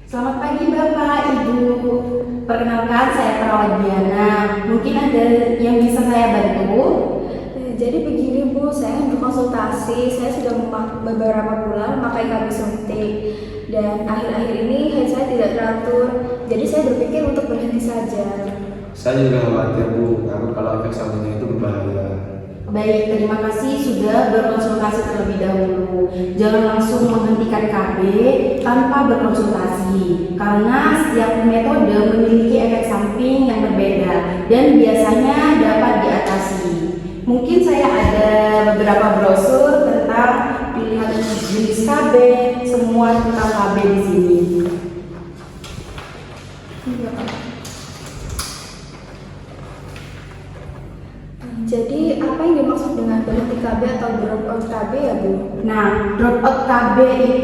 Selamat pagi Bapak, Ibu. Perkenalkan, saya Perawat Diana. Mungkin ada yang bisa saya bantu? Jadi begini Bu, saya untuk konsultasi, saya sudah beberapa bulan memakai KB suntik dan akhir-akhir ini haid saya tidak teratur, jadi saya berpikir untuk berhenti saja. Saya juga khawatir Bu, karena kalau efek sampingnya itu berbahaya. Baik, terima kasih sudah berkonsultasi terlebih dahulu. Jangan langsung menghentikan KB tanpa berkonsultasi, karena setiap metode memiliki efek samping yang berbeda dan biasanya dapat diatasi. Mungkin saya ada beberapa brosur tentang pilihan jenis KB, semua tentang KB di sini. Jadi apa yang dimaksud dengan berhenti KB atau drop out KB ya Bu? Nah, drop out KB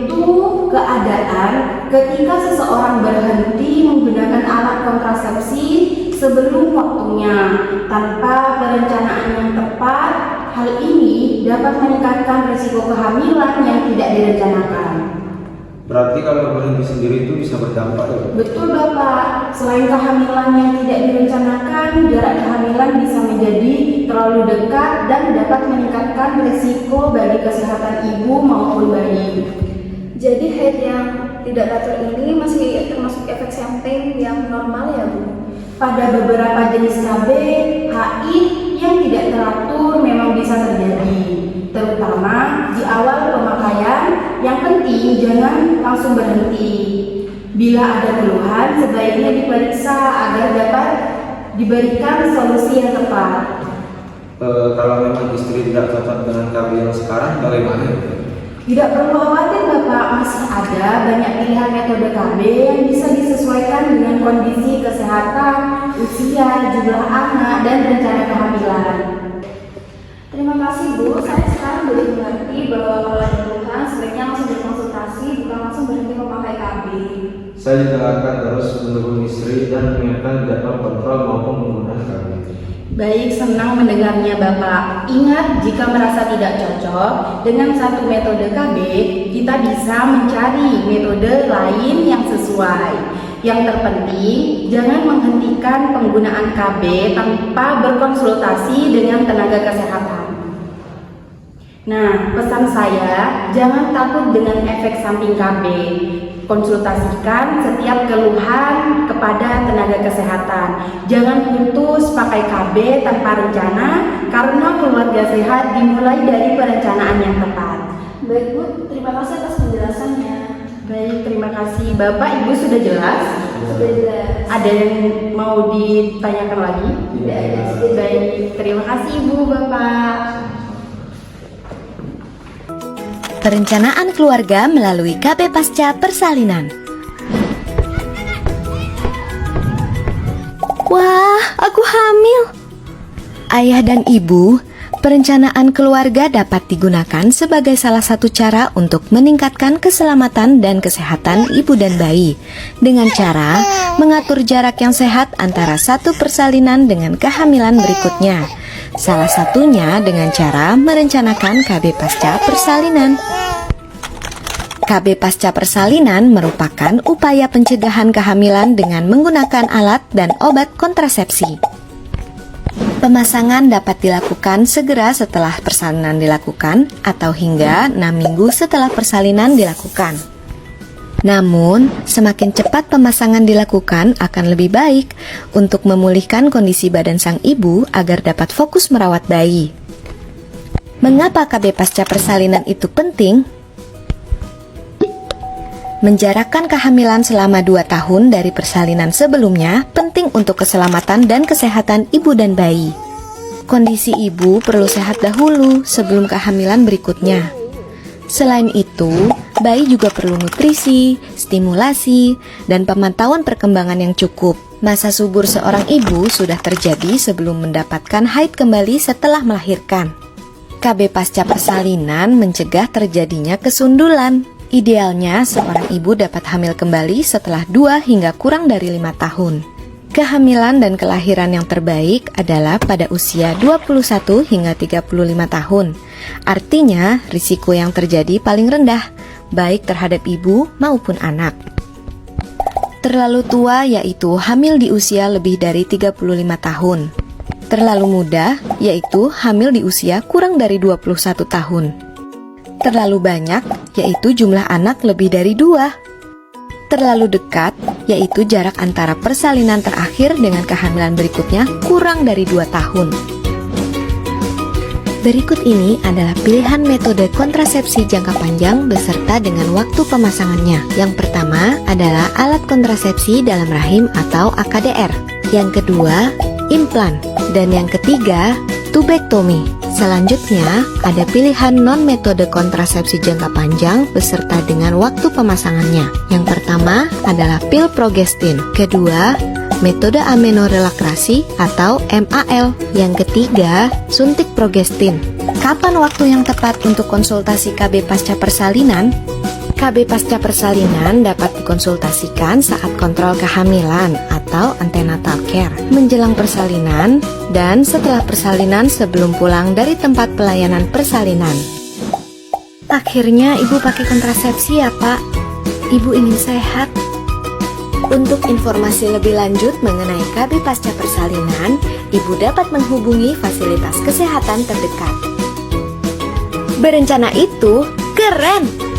itu keadaan ketika seseorang berhenti menggunakan alat kontrasepsi sebelum waktunya tanpa perencanaan yang tepat. Hal ini dapat meningkatkan risiko kehamilan yang tidak direncanakan. Berarti kalau berhenti sendiri itu bisa berdampak ya Bu? Betul Bapak, selain kehamilan yang tidak direncanakan, jarak kehamilan bisa menjadi terlalu dekat dan dapat meningkatkan risiko bagi kesehatan ibu maupun bayi. Jadi haid yang tidak teratur ini masih termasuk efek samping yang normal ya Bu? Pada beberapa jenis KB, HI yang tidak teratur memang bisa terjadi, terutama di awal pemakaian. Yang penting jangan langsung berhenti. Bila ada keluhan, sebaiknya diperiksa agar dapat diberikan solusi yang tepat. Kalau memang istri tidak cocok dengan KB yang sekarang, bagaimana? Tidak perlu khawatir Bapak, masih ada banyak pilihan metode KB yang bisa disesuaikan dengan kondisi kesehatan, usia, jumlah anak, dan rencana kehamilan. Terima kasih Bu, saya sekarang boleh mengerti bahwa kalau ada keluhan sebaiknya langsung berkonsultasi, bukan langsung berhenti memakai KB. Saya juga akan terus mendukung istri dan menyiapkan jadwal kontrol maupun penggunaan KB. Baik, senang mendengarnya Bapak. Ingat, jika merasa tidak cocok dengan satu metode KB, kita bisa mencari metode lain yang sesuai. Yang terpenting, jangan menghentikan penggunaan KB tanpa berkonsultasi dengan tenaga kesehatan. Nah, pesan saya, jangan takut dengan efek samping KB. Konsultasikan setiap keluhan kepada tenaga kesehatan. Jangan putus pakai KB tanpa rencana, karena keluarga sehat dimulai dari perencanaan yang tepat. Baik Bu, terima kasih atas penjelasannya. Baik, terima kasih. Bapak, Ibu sudah jelas? Sudah jelas. Ada yang mau ditanyakan lagi? Tidak ada. Baik, terima kasih Ibu, Bapak. Perencanaan keluarga melalui KB pasca persalinan. Wah, aku hamil. Ayah dan ibu, perencanaan keluarga dapat digunakan sebagai salah satu cara untuk meningkatkan keselamatan dan kesehatan ibu dan bayi dengan cara mengatur jarak yang sehat antara satu persalinan dengan kehamilan berikutnya. Salah satunya dengan cara merencanakan KB pasca persalinan. KB pasca persalinan merupakan upaya pencegahan kehamilan dengan menggunakan alat dan obat kontrasepsi. Pemasangan dapat dilakukan segera setelah persalinan dilakukan atau hingga 6 minggu setelah persalinan dilakukan. Namun, semakin cepat pemasangan dilakukan akan lebih baik untuk memulihkan kondisi badan sang ibu agar dapat fokus merawat bayi. Mengapa KB pasca persalinan itu penting? Menjarakkan kehamilan selama 2 tahun dari persalinan sebelumnya penting untuk keselamatan dan kesehatan ibu dan bayi. Kondisi ibu perlu sehat dahulu sebelum kehamilan berikutnya. Selain itu, bayi juga perlu nutrisi, stimulasi, dan pemantauan perkembangan yang cukup. Masa subur seorang ibu sudah terjadi sebelum mendapatkan haid kembali setelah melahirkan. KB pasca persalinan mencegah terjadinya kesundulan. Idealnya, seorang ibu dapat hamil kembali setelah 2 hingga kurang dari 5 tahun. Kehamilan dan kelahiran yang terbaik adalah pada usia 21 hingga 35 tahun. Artinya, risiko yang terjadi paling rendah, baik terhadap ibu maupun anak. Terlalu tua yaitu hamil di usia lebih dari 35 tahun. Terlalu muda yaitu hamil di usia kurang dari 21 tahun. Terlalu banyak yaitu jumlah anak lebih dari 2. Terlalu dekat yaitu jarak antara persalinan terakhir dengan kehamilan berikutnya kurang dari 2 tahun. Berikut ini adalah pilihan metode kontrasepsi jangka panjang beserta dengan waktu pemasangannya. Yang pertama adalah alat kontrasepsi dalam rahim atau AKDR. Yang kedua, implan. Dan yang ketiga, tubektomi. Selanjutnya, ada pilihan non-metode kontrasepsi jangka panjang beserta dengan waktu pemasangannya. Yang pertama adalah pil progestin. Kedua, metode amenorelaksasi atau MAL. Yang ketiga, suntik progestin. Kapan waktu yang tepat untuk konsultasi KB pasca persalinan? KB pasca persalinan dapat dikonsultasikan saat kontrol kehamilan atau antenatal care, menjelang persalinan, dan setelah persalinan sebelum pulang dari tempat pelayanan persalinan. Akhirnya ibu pakai kontrasepsi ya Pak? Ibu ingin sehat. Untuk informasi lebih lanjut mengenai KB pasca persalinan, ibu dapat menghubungi fasilitas kesehatan terdekat. Berencana itu keren!